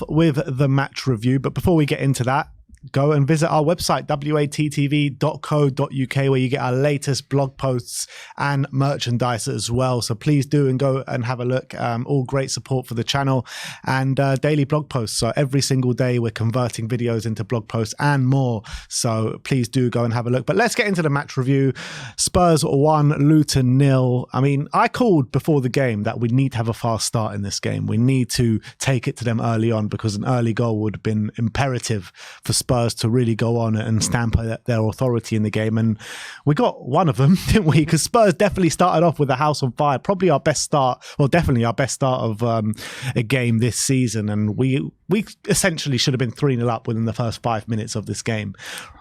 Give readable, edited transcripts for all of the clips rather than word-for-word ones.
off with the match review, but before we get into that, go and visit our website, wattv.co.uk, where you get our latest blog posts and merchandise as well. So please do and go and have a look. All great support for the channel and daily blog posts. So every single day we're converting videos into blog posts and more. So please do go and have a look. But let's get into the match review. Spurs 1, Luton 0. I mean, I called before the game that we need to have a fast start in this game. We need to take it to them early on because an early goal would have been imperative for Spurs to really go on and stamp their authority in the game, and we got one of them, didn't we? Because Spurs definitely started off with the house on fire, probably our best start, well, definitely our best start of a game this season, and we essentially should have been 3-0 up within the first 5 minutes of this game.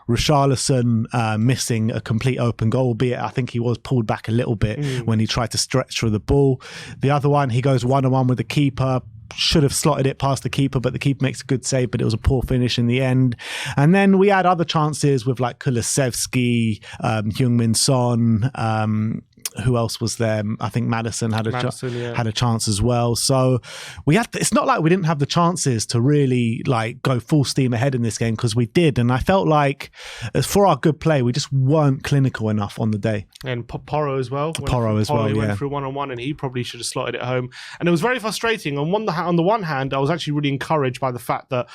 Richarlison missing a complete open goal, albeit I think he was pulled back a little bit when he tried to stretch through the ball. The other one, he goes 1-on-1 with the keeper, should have slotted it past the keeper, but the keeper makes a good save, but it was a poor finish in the end. And then we had other chances with like Kulusevski, Heung-min Son, who else was there? I think Maddison had a chance as well. So we had. It's not like we didn't have the chances to really like go full steam ahead in this game, because we did. And I felt like for our good play, we just weren't clinical enough on the day. And Porro as well. He went through 1-on-1, and he probably should have slotted it home. And it was very frustrating. On the one hand, I was actually really encouraged by the fact that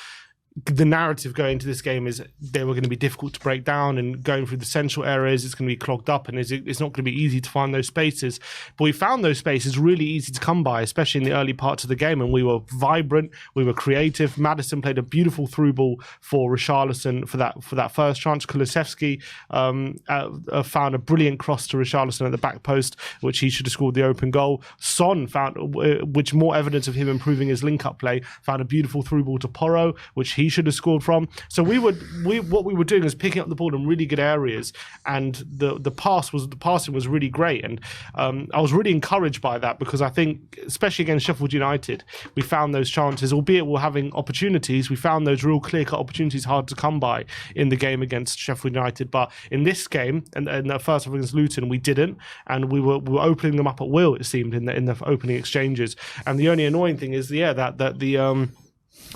the narrative going into this game is they were going to be difficult to break down, and going through the central areas, it's going to be clogged up, and it's not going to be easy to find those spaces. But we found those spaces really easy to come by, especially in the early parts of the game, and we were vibrant, we were creative. Maddison played a beautiful through ball for Richarlison for that first chance. Kulusevski found a brilliant cross to Richarlison at the back post, which he should have scored the open goal. Son found, which more evidence of him improving his link-up play, found a beautiful through ball to Porro, which he should have scored from. So what we were doing was picking up the ball in really good areas, and the passing was really great, and I was really encouraged by that, because I think especially against Sheffield United we found those chances, albeit we're having opportunities, we found those real clear-cut opportunities hard to come by in the game against Sheffield United. But in this game and the first half against Luton, we didn't, and we were opening them up at will, it seemed, in the opening exchanges. And the only annoying thing is that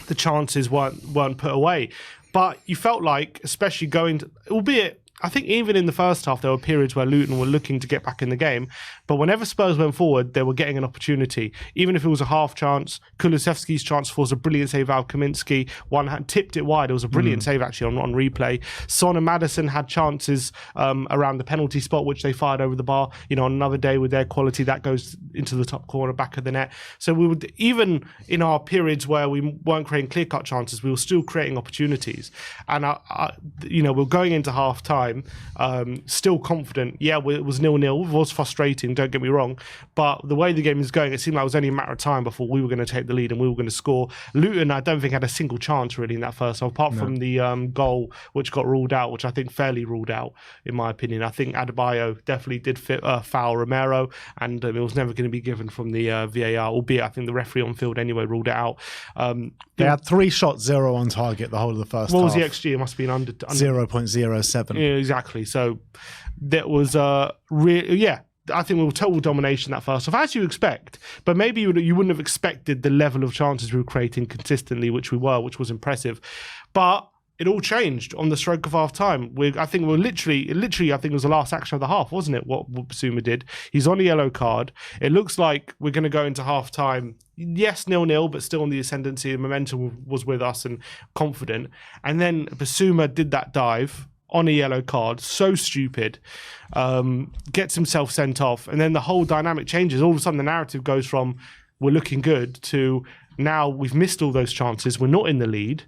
the chances weren't put away. But you felt like, especially going to, albeit I think even in the first half there were periods where Luton were looking to get back in the game, but whenever Spurs went forward they were getting an opportunity, even if it was a half chance. Kulusevski's chance was a brilliant save out of Kaminski, one hand tipped it wide, it was a brilliant save actually on replay. Son and Maddison had chances around the penalty spot, which they fired over the bar. On another day with their quality, that goes into the top corner back of the net. So we would, even in our periods where we weren't creating clear-cut chances, we were still creating opportunities. And we're going into half time still confident. Yeah, it was 0-0. It was frustrating, don't get me wrong, but the way the game is going, it seemed like it was only a matter of time before we were going to take the lead and we were going to score. Luton, I don't think had a single chance really in that first half, apart from the goal which got ruled out, which I think fairly ruled out in my opinion. I think Adebayo definitely did foul Romero, and it was never going to be given from the VAR, albeit I think the referee on field anyway ruled it out. They had 3 shots, 0 on target the whole of the first half. What was the XG? It must have been under 0.07. Yeah, exactly. So that was I think we were total domination that first half, as you expect. But maybe you wouldn't have expected the level of chances we were creating consistently, which was impressive. But it all changed on the stroke of half time. I think I think it was the last action of the half, wasn't it? What Basuma did. He's on a yellow card. It looks like we're going to go into half time. Yes, 0-0, but still on the ascendancy. The momentum was with us and confident. And then Basuma did that dive on a yellow card, so stupid, gets himself sent off, and then the whole dynamic changes. All of a sudden the narrative goes from we're looking good to now we've missed all those chances, we're not in the lead,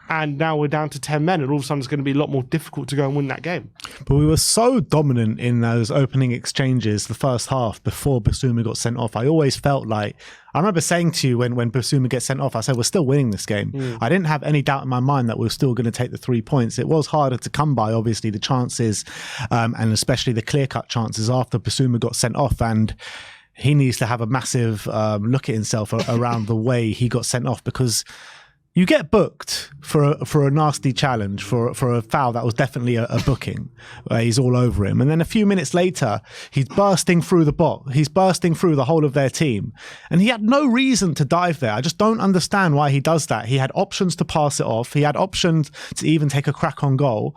and now we're down to 10 men, and all of a sudden it's going to be a lot more difficult to go and win that game. But we were so dominant in those opening exchanges the first half before Basuma got sent off. I always felt like, I remember saying to you when Basuma gets sent off, I said, we're still winning this game. I didn't have any doubt in my mind that we were still going to take the 3 points. It was harder to come by, obviously, the chances, and especially the clear-cut chances after Basuma got sent off. And he needs to have a massive look at himself around the way he got sent off, because You get booked for a nasty challenge, for a foul that was definitely a booking. He's all over him. And then a few minutes later, he's bursting through the box. He's bursting through the whole of their team. And he had no reason to dive there. I just don't understand why he does that. He had options to pass it off. He had options to even take a crack on goal.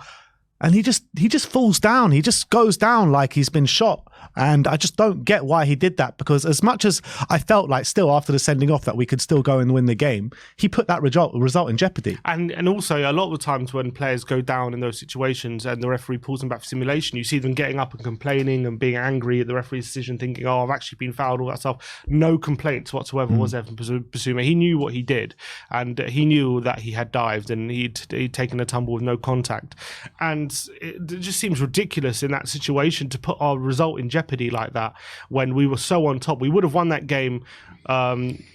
And he just falls down. He just goes down like he's been shot. And I just don't get why he did that, because as much as I felt like still after the sending off that we could still go and win the game, he put that result in jeopardy. And also a lot of the times when players go down in those situations and the referee pulls them back for simulation, you see them getting up and complaining and being angry at the referee's decision, thinking, oh, I've actually been fouled, all that stuff. No complaints whatsoever was there from Basuma. He knew what he did, and he knew that he had dived and he'd taken a tumble with no contact. And it just seems ridiculous in that situation to put our result in jeopardy like that when we were so on top. We would have won that game a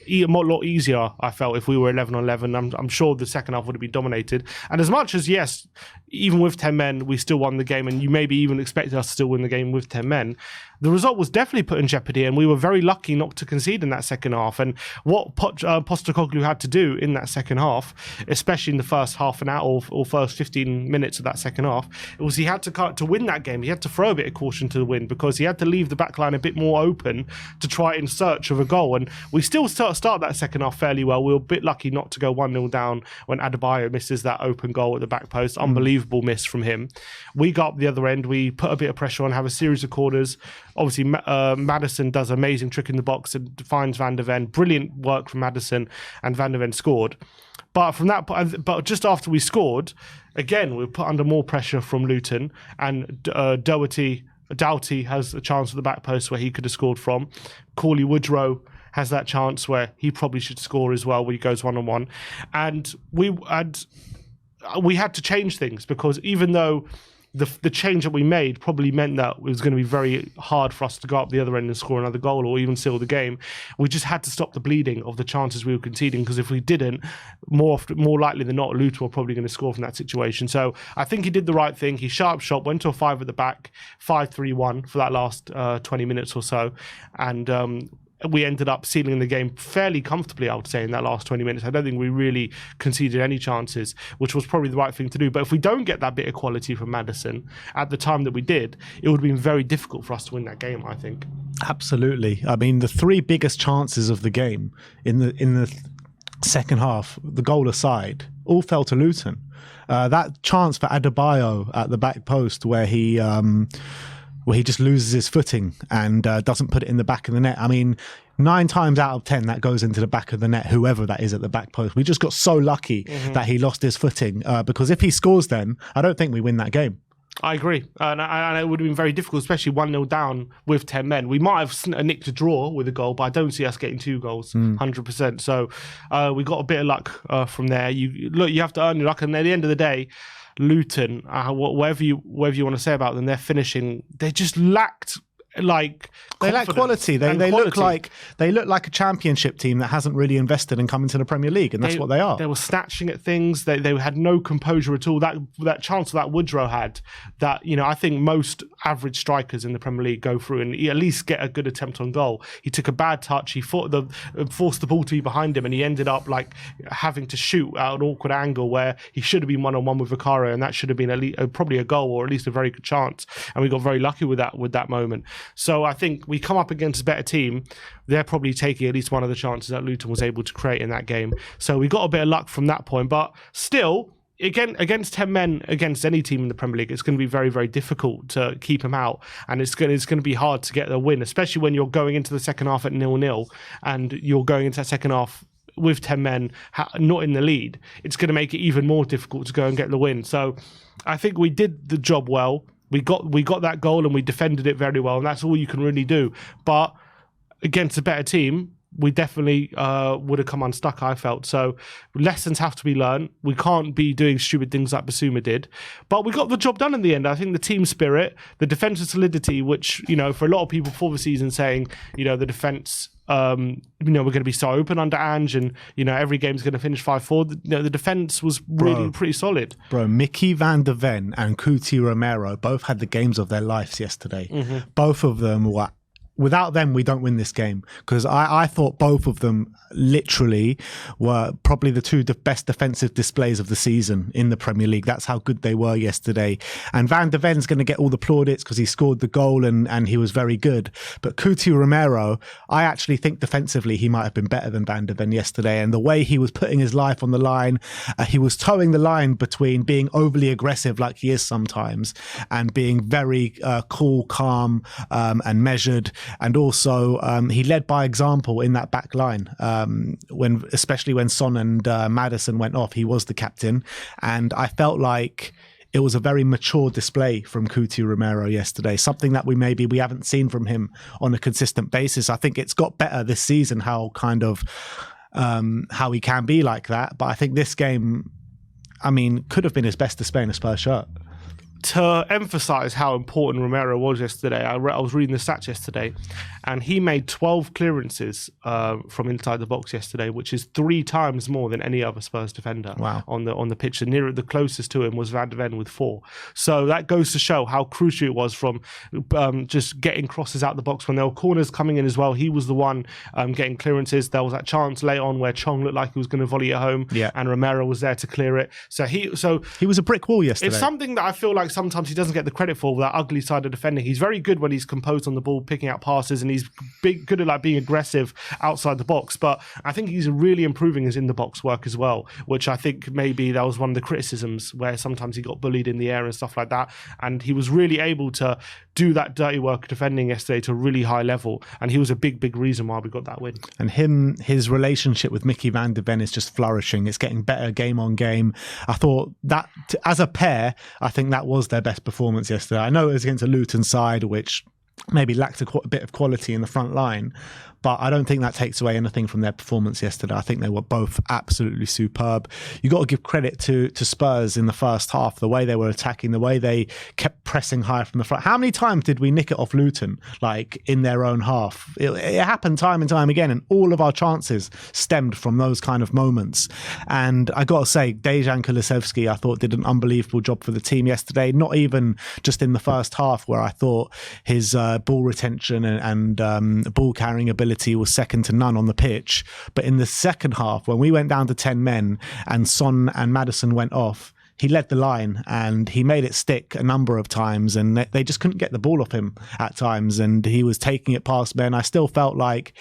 lot easier, I felt, if we were 11-on-11. I'm sure the second half would have been dominated. And as much as, yes, even with 10 men, we still won the game, and you maybe even expected us to still win the game with 10 men, the result was definitely put in jeopardy, and we were very lucky not to concede in that second half. And what Postecoglou had to do in that second half, especially in the first half an hour or first 15 minutes of that second half, it was he had to win that game. He had to throw a bit of caution to the wind, because he had to leave the back line a bit more open to try in search of a goal. And we still start that second half fairly well. We were a bit lucky not to go 1-0 down when Adebayo misses that open goal at the back post. Unbelievable miss from him. We got up the other end. We put a bit of pressure on, have a series of corners. Obviously, Maddison does an amazing trick in the box and finds Van der Ven. Brilliant work from Maddison, and Van der Ven scored. But from that point, but just after we scored, again, we were put under more pressure from Luton, and Doughty has a chance at the back post where he could have scored from. Cauley Woodrow has that chance where he probably should score as well when he goes 1-on-1. And we had to change things, because even though the change that we made probably meant that it was going to be very hard for us to go up the other end and score another goal or even seal the game, we just had to stop the bleeding of the chances we were conceding, because if we didn't, more likely than not, Luton were probably going to score from that situation. So I think he did the right thing. He sharp shot, went to a 5 at the back, 5-3-1 for that last 20 minutes or so, and we ended up sealing the game fairly comfortably, I would say, in that last 20 minutes. I don't think we really conceded any chances, which was probably the right thing to do. But if we don't get that bit of quality from Maddison at the time that we did, it would have been very difficult for us to win that game, I think. Absolutely. I mean, the three biggest chances of the game in the second half, the goal aside, all fell to Luton. That chance for Adebayo at the back post where he just loses his footing and doesn't put it in the back of the net. I mean, 9 times out of 10, that goes into the back of the net, whoever that is at the back post. We just got so lucky that he lost his footing, because if he scores then, I don't think we win that game. I agree. And it would have been very difficult, especially 1-0 down with 10 men. We might have nicked a draw with a goal, but I don't see us getting 2 goals, 100%. So we got a bit of luck from there. You have to earn your luck. And at the end of the day, Luton, whatever you want to say about them, their finishing, they just lacked they lack quality. They look like a championship team that hasn't really invested and come into the Premier League, and that's what they are. They were snatching at things. They had no composure at all. That chance that Woodrow had, that I think most average strikers in the Premier League go through and at least get a good attempt on goal. He took a bad touch. He forced the ball to be behind him, and he ended up having to shoot at an awkward angle where he should have been 1-on-1 with Vicario, and that should have been probably a goal or at least a very good chance. And we got very lucky with that moment. So I think we come up against a better team. They're probably taking at least one of the chances that Luton was able to create in that game. So we got a bit of luck from that point. But still, again, against 10 men, against any team in the Premier League, it's going to be very, very difficult to keep them out. And it's going to be hard to get the win, especially when you're going into the second half at 0-0 and you're going into that second half with 10 men not in the lead. It's going to make it even more difficult to go and get the win. So I think we did the job well. We got that goal and we defended it very well, and that's all you can really do. But against a better team, we definitely would have come unstuck, I felt. So lessons have to be learned. We can't be doing stupid things like Basuma did. But we got the job done in the end. I think the team spirit, the defensive solidity, which, for a lot of people before the season saying, the defense, we're going to be so open under Ange and, every game's going to finish 5-4. The defense was really pretty solid. Bro, Mickey Van der Ven and Kuti Romero both had the games of their lives yesterday. Both of them were without them, we don't win this game, because I thought both of them literally were probably the two best defensive displays of the season in the Premier League. That's how good they were yesterday. And Van de Ven's going to get all the plaudits because he scored the goal and he was very good. But Cuti Romero, I actually think defensively he might have been better than Van de Ven yesterday. And the way he was putting his life on the line, he was towing the line between being overly aggressive like he is sometimes and being very cool, calm and measured. And also he led by example in that back line, especially when Son and Maddison went off. He was the captain, and I felt like it was a very mature display from Cuti Romero yesterday, something that we haven't seen from him on a consistent basis. I think it's got better this season how he can be like that, but I think this game, I mean, could have been his best display in a Spurs shirt. To emphasise how important Romero was yesterday, I was reading the stats yesterday, and he made 12 clearances from inside the box yesterday, which is 3 times more than any other Spurs defender on the pitch. And the closest to him was Van de Ven with 4. So that goes to show how crucial it was from just getting crosses out the box when there were corners coming in as well. He was the one getting clearances. There was that chance late on where Chong looked like he was going to volley it home, and Romero was there to clear it. So he was a brick wall yesterday. It's something that I feel like sometimes he doesn't get the credit for, that ugly side of defending. He's very good when he's composed on the ball, picking out passes, and he's good at like being aggressive outside the box. But I think he's really improving his in the box work as well, which I think maybe that was one of the criticisms where sometimes he got bullied in the air and stuff like that. And he was really able to do that dirty work defending yesterday to a really high level. And he was a big reason why we got that win. And his relationship with Mickey Van de Ven is just flourishing. It's getting better game on game. I thought that as a pair, I think that was their best performance yesterday. I know it was against a Luton side which maybe lacked a bit of quality in the front line, but I don't think that takes away anything from their performance yesterday. I think they were both absolutely superb. You got to give credit to Spurs in the first half, the way they were attacking, the way they kept pressing high from the front. How many times did we nick it off Luton, like in their own half? It happened time and time again, and all of our chances stemmed from those kind of moments. And I got to say, Dejan Kulusevski, I thought, did an unbelievable job for the team yesterday, not even just in the first half where I thought his ball retention and ball carrying ability was second to none on the pitch. But in the second half, when we went down to 10 men and Son and Maddison went off, he led the line and he made it stick a number of times, and they just couldn't get the ball off him at times, and he was taking it past men. I still felt like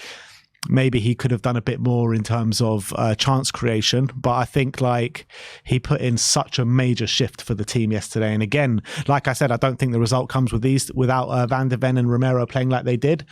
maybe he could have done a bit more in terms of chance creation, but I think like he put in such a major shift for the team yesterday. And again, like I said, I don't think the result comes without Van de Ven and Romero playing like they did.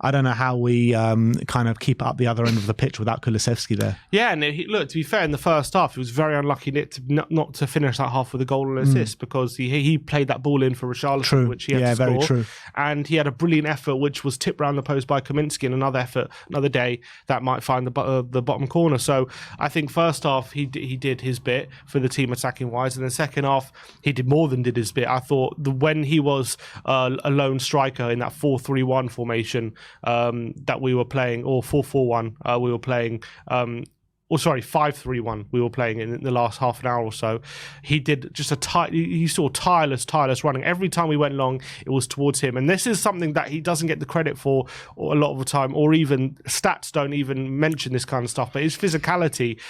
I don't know how we kind of keep up the other end of the pitch without Kulusevski there. Yeah, and look, to be fair, in the first half, he was very unlucky not to finish that half with a goal and assist, because he played that ball in for Richarlison, which he had to score. Very true. And he had a brilliant effort, which was tipped round the post by Kaminsky, and another day that might find the bottom corner. So I think first half, he did his bit for the team attacking-wise, and then second half, he did more than did his bit. I thought when he was a lone striker in that 4-3-1 formation, that we were playing, or 4-4-1 we were playing, 5-3-1 we were playing in the last half an hour or so. He did just you saw tireless running. Every time we went long, it was towards him. And this is something that he doesn't get the credit for a lot of the time, or even stats don't even mention this kind of stuff. But his physicality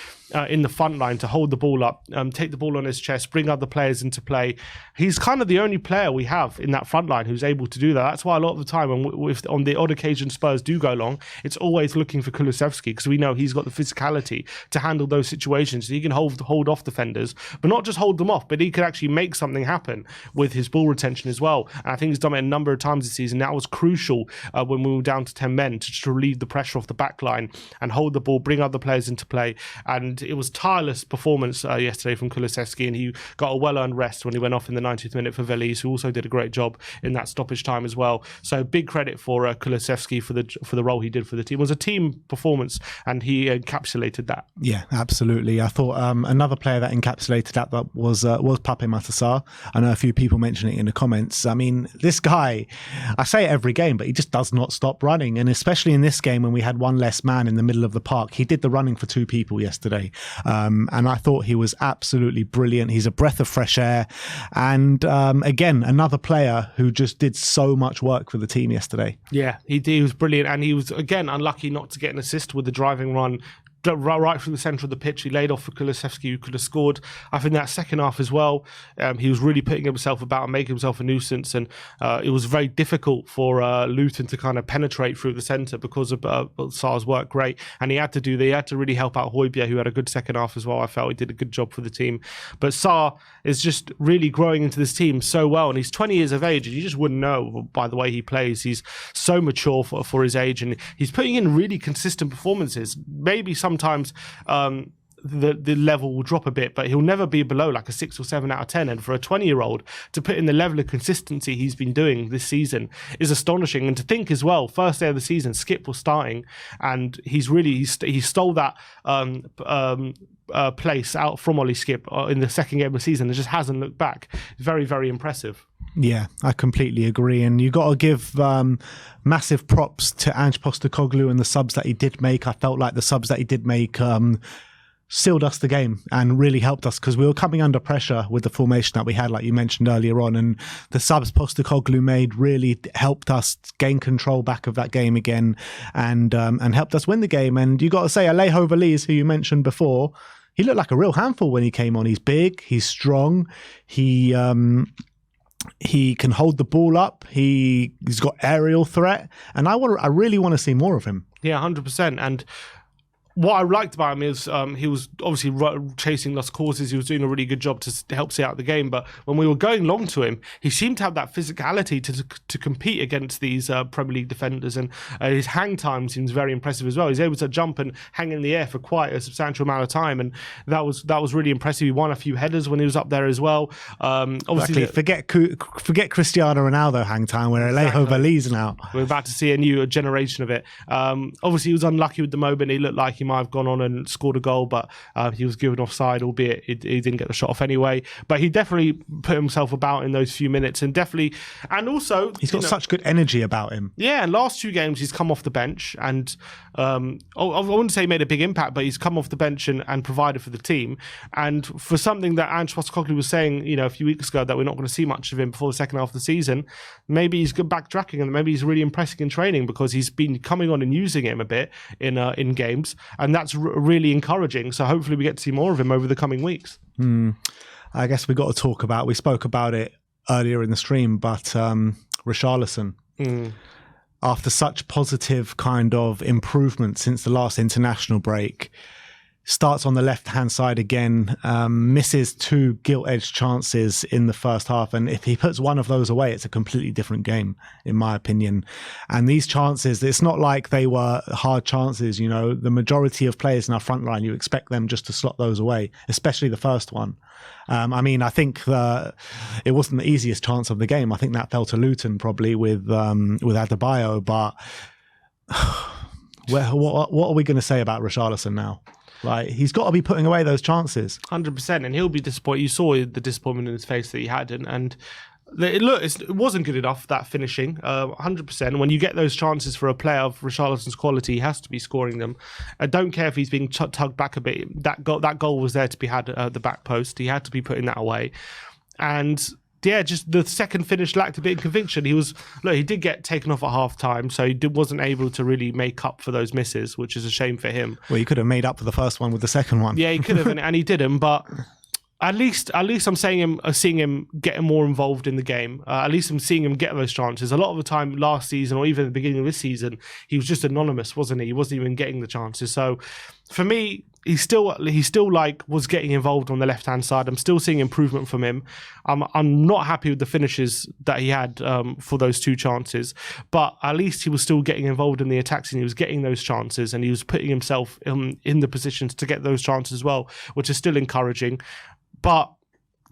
in the front line to hold the ball up, take the ball on his chest, bring other players into play. He's kind of the only player we have in that front line who's able to do that. That's why a lot of the time, on the odd occasion Spurs do go long, it's always looking for Kulusevski, because we know he's got the physicality to handle those situations. He can hold off defenders, but not just hold them off, but he could actually make something happen with his ball retention as well. And I think he's done it a number of times this season. That was crucial when we were down to 10 men to relieve the pressure off the back line and hold the ball, bring other players into play. And it was tireless performance yesterday from Kulusevski, and he got a well-earned rest when he went off in the 90th minute for Veliz, who also did a great job in that stoppage time as well. So big credit for Kulusevski for the role he did for the team. It was a team performance, and he encapsulated that. Yeah, absolutely. I thought another player that encapsulated that was Pape Matar. I know a few people mention it in the comments. I mean, this guy, I say it every game, but he just does not stop running. And especially in this game when we had one less man in the middle of the park, he did the running for 2 people yesterday. And I thought he was absolutely brilliant. He's a breath of fresh air. And again, another player who just did so much work for the team yesterday. Yeah, he did. He was brilliant. And he was, again, unlucky not to get an assist with the driving run right through the centre of the pitch. He laid off for Kulusevski, who could have scored. I think that second half as well, he was really putting himself about and making himself a nuisance, and it was very difficult for Luton to kind of penetrate through the centre because of Sarr's work. Great, and he had to really help out Højbjerg, who had a good second half as well. I felt he did a good job for the team, but Sarr is just really growing into this team so well, and he's 20 years of age, and you just wouldn't know by the way he plays. He's so mature for his age, and he's putting in really consistent performances. Maybe sometimes the level will drop a bit, but he'll never be below like a 6 or 7 out of 10. And for a 20-year-old to put in the level of consistency he's been doing this season is astonishing. And to think as well, first day of the season, Skip was starting, and he stole that place out from Ollie Skip in the second game of the season and just hasn't looked back. Very, very impressive. Yeah, I completely agree. And you got to give massive props to Ange Postecoglou and the subs that he did make. I felt like the subs that he did make sealed us the game and really helped us, because we were coming under pressure with the formation that we had, like you mentioned earlier on. And the subs Postecoglou made really helped us gain control back of that game again, and helped us win the game. And you got to say, AHOV, who you mentioned before, he looked like a real handful when he came on. He's big, he's strong, he can hold the ball up. He's got aerial threat, and I really want to see more of him. Yeah, 100%. And what I liked about him is he was obviously chasing lost causes. He was doing a really good job to help see out the game. But when we were going long to him, he seemed to have that physicality to compete against these Premier League defenders. And his hang time seems very impressive as well. He's able to jump and hang in the air for quite a substantial amount of time. And that was really impressive. He won a few headers when he was up there as well. Obviously, forget Cristiano Ronaldo hang time, where AHOV now. We're about to see a new generation of it. Obviously, he was unlucky with the moment. He looked like he might have gone on and scored a goal, but he was given offside, albeit he didn't get the shot off anyway. But he definitely put himself about in those few minutes, and also he's got such good energy about him. Yeah, last 2 games he's come off the bench, and I wouldn't say he made a big impact, but he's come off the bench and provided for the team. And for something that Ange Postecoglou was saying, a few weeks ago, that we're not going to see much of him before the second half of the season, maybe he's good backtracking, and maybe he's really impressing in training, because he's been coming on and using him a bit in games. And that's really encouraging. So hopefully we get to see more of him over the coming weeks. I guess we got to we spoke about it earlier in the stream, but Richarlison, after such positive kind of improvement since the last international break, starts on the left-hand side again, misses 2 gilt-edged chances in the first half. And if he puts one of those away, it's a completely different game, in my opinion. And these chances, it's not like they were hard chances. The majority of players in our front line, you expect them just to slot those away, especially the first one. I think it wasn't the easiest chance of the game. I think that fell to Luton probably with Adebayo. But what are we going to say about Richarlison now? Like, he's got to be putting away those chances. 100%, and he'll be disappointed. You saw the disappointment in his face that he had, and it wasn't good enough, that finishing. 100%. When you get those chances for a player of Richarlison's quality, he has to be scoring them. I don't care if he's being tugged back a bit. That goal was there to be had at the back post. He had to be putting that away, and yeah, just the second finish lacked a bit of conviction. He did get taken off at half time, so he wasn't able to really make up for those misses, which is a shame for him. Well, he could have made up for the first one with the second one. Yeah, he could have, and he didn't. But at least I'm seeing him getting more involved in the game. At least I'm seeing him get those chances. A lot of the time last season, or even at the beginning of this season, he was just anonymous, wasn't he? He wasn't even getting the chances. So for me, he still was getting involved on the left hand side. I'm still seeing improvement from him. I'm not happy with the finishes that he had for those 2 chances, but at least he was still getting involved in the attacks, and he was getting those chances, and he was putting himself in the positions to get those chances as well, which is still encouraging. But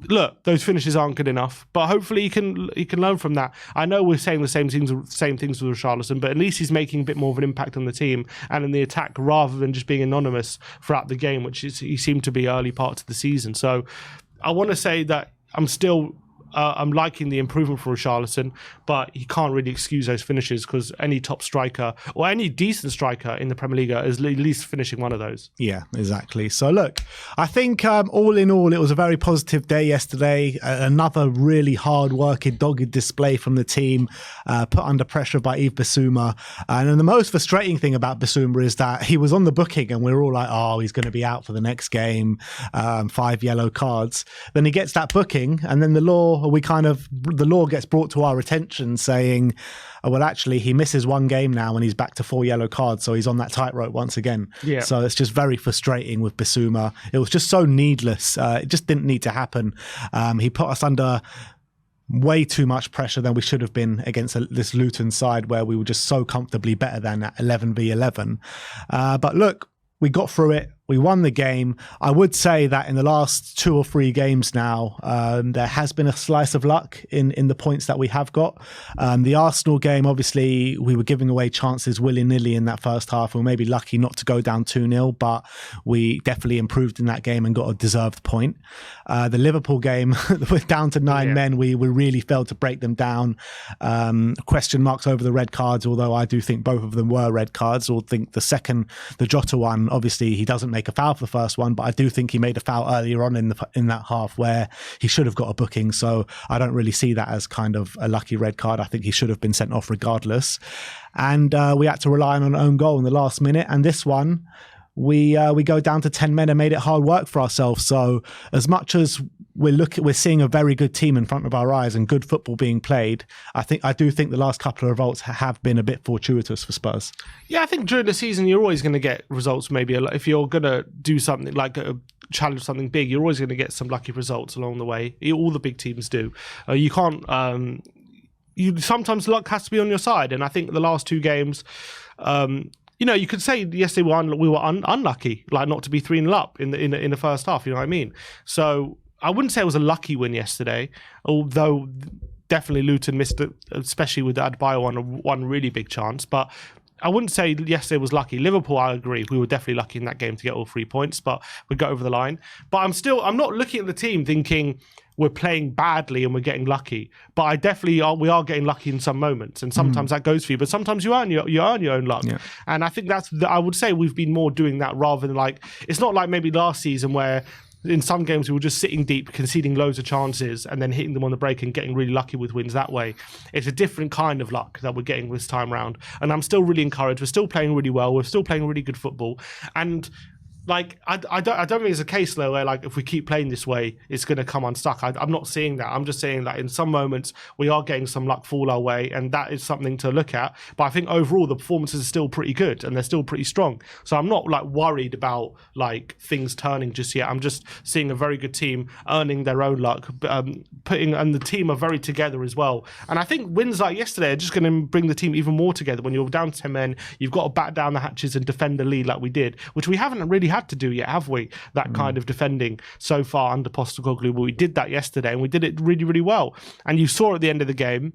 look, those finishes aren't good enough, but hopefully he can learn from that. I know we're saying the same things with Richarlison, but at least he's making a bit more of an impact on the team and in the attack, rather than just being anonymous throughout the game, which he seemed to be early parts of the season. So I want to say that I'm still I'm liking the improvement for Richarlison, but he can't really excuse those finishes because any top striker or any decent striker in the Premier League is at least finishing one of those. Yeah, exactly. So look, I think all in all, it was a very positive day yesterday. Another really hard-working, dogged display from the team, put under pressure by Yves Basuma. And then the most frustrating thing about Basuma is that he was on the booking and we were all like, oh, he's going to be out for the next game, 5 yellow cards. Then he gets that booking and then the law gets brought to our attention saying, oh, well, actually, he misses one game now and he's back to 4 yellow cards. So he's on that tightrope once again. Yeah. So it's just very frustrating with Basuma. It was just so needless. It just didn't need to happen. He put us under way too much pressure than we should have been against this Luton side where we were just so comfortably better than at 11v11. But look, we got through it. We won the game. I would say that in the last 2 or 3 games now, there has been a slice of luck in the points that we have got. The Arsenal game, obviously, we were giving away chances willy-nilly in that first half. We were maybe lucky not to go down 2-0, but we definitely improved in that game and got a deserved point. The Liverpool game, with down to 9 men, we really failed to break them down. Question marks over the red cards, although I do think both of them were red cards. I think the Jota one, obviously, he doesn't make a foul for the first one, but I do think he made a foul earlier on in that half where he should have got a booking. So I don't really see that as kind of a lucky red card. I think he should have been sent off regardless. And we had to rely on an own goal in the last minute. And this one, we go down to 10 men and made it hard work for ourselves. So as much as we're seeing a very good team in front of our eyes and good football being played, I do think the last couple of results have been a bit fortuitous for Spurs. Yeah, I think during the season you're always going to get results. Maybe if you're going to do something like challenge something big, you're always going to get some lucky results along the way. All the big teams do. You can't. Sometimes luck has to be on your side, and I think the last 2 games. You could say yesterday we were unlucky, like not to be 3-0 up in the first half. You know what I mean? So I wouldn't say it was a lucky win yesterday, although definitely Luton missed it, especially with the Adebayo one really big chance. But I wouldn't say yesterday was lucky. Liverpool, I agree, we were definitely lucky in that game to get all 3 points, but we got over the line. But I'm not looking at the team thinking we're playing badly and we're getting lucky. But I definitely we are getting lucky in some moments, and sometimes that goes for you. But sometimes you earn your own luck, and I think I would say we've been more doing that rather than it's not like maybe last season where. In some games, we were just sitting deep, conceding loads of chances, and then hitting them on the break and getting really lucky with wins that way. It's a different kind of luck that we're getting this time round. And I'm still really encouraged. We're still playing really well. We're still playing really good football. And I don't think it's a case though where if we keep playing this way, it's going to come unstuck. I'm not seeing that. I'm just saying that in some moments we are getting some luck fall our way, and that is something to look at. But I think overall the performances are still pretty good and they're still pretty strong. So I'm not worried about things turning just yet. I'm just seeing a very good team earning their own luck, and the team are very together as well. And I think wins like yesterday are just going to bring the team even more together. When you're down to 10 men, you've got to batten down the hatches and defend the lead like we did, which we haven't really had to do yet, have we? That kind of defending so far under Postecoglou. But we did that yesterday, and we did it really, really well. And you saw at the end of the game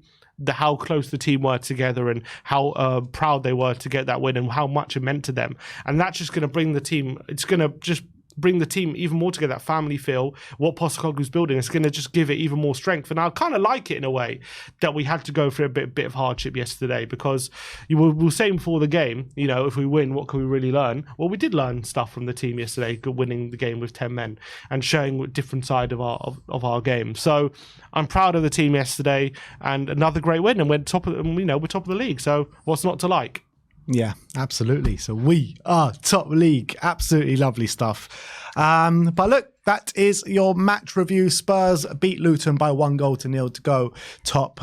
how close the team were together and how proud they were to get that win and how much it meant to them. And that's just going to bring the team. It's going to just bring the team even more together, that family feel, what Postecoglou's building. It's going to just give it even more strength. And I kind of like it in a way that we had to go through a bit of hardship yesterday, because we were saying before the game, if we win, what can we really learn? Well, we did learn stuff from the team yesterday, winning the game with 10 men and showing a different side of our game. So I'm proud of the team yesterday, and another great win, and we're top of the league. So what's not to like? Yeah, absolutely. So we are top league. Absolutely lovely stuff. But look, that is your match review. Spurs beat Luton by 1-0 to go top.